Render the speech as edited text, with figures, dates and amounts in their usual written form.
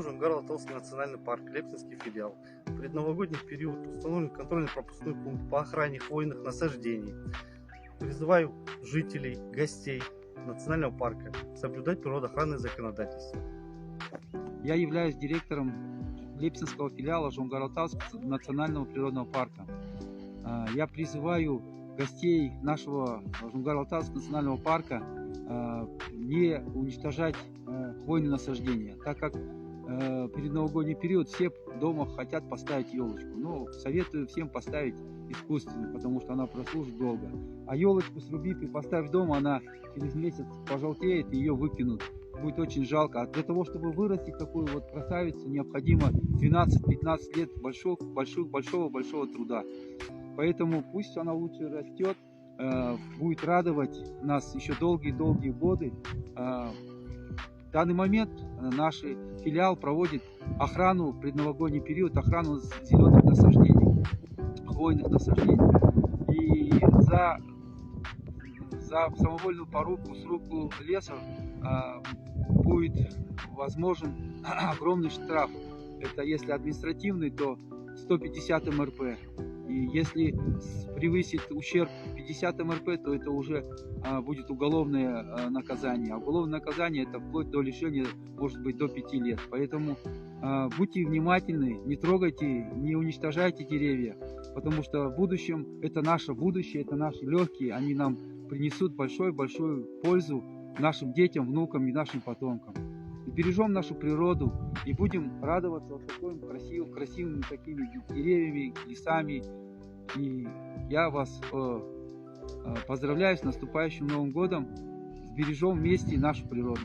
Жунгар-Алтайский национальный парк, Лепсинский филиал. В предновогодний период установлен контрольно-пропускной пункт по охране хвойных насаждений. Призываю жителей, гостей национального парка соблюдать природоохранное законодательство. Я являюсь директором Лепсинского филиала Жунгар-Алтайского национального природного парка. Я призываю гостей нашего Жунгар-Алтайского национального парка не уничтожать хвойные насаждения, так как перед новогодний период все дома хотят поставить елочку. Но советую всем поставить искусственную, потому что она прослужит долго. А елочку срубив и поставив дома, она через месяц пожелтеет и ее выкинут. Будет очень жалко. А для того, чтобы вырастить такую вот красавицу, необходимо 12-15 лет большого труда. Поэтому пусть она лучше растет, будет радовать нас еще долгие годы. В данный момент наш филиал проводит охрану в предновогодний период, охрану зеленых насаждений, хвойных насаждений. И за самовольную порубку, срубку леса будет возможен огромный штраф. Это если административный, то 150 МРП. И если превысит ущерб 50 МРП, то это уже будет уголовное наказание. А уголовное наказание это вплоть до лишения, может быть, до 5 лет. Поэтому будьте внимательны, не трогайте, не уничтожайте деревья, потому что в будущем это наше будущее, это наши легкие, они нам принесут большую пользу нашим детям, внукам и нашим потомкам. Бережем нашу природу и будем радоваться вот такими красивыми такими деревьями, лесами. И я вас поздравляю с наступающим Новым годом. Сбережем вместе нашу природу.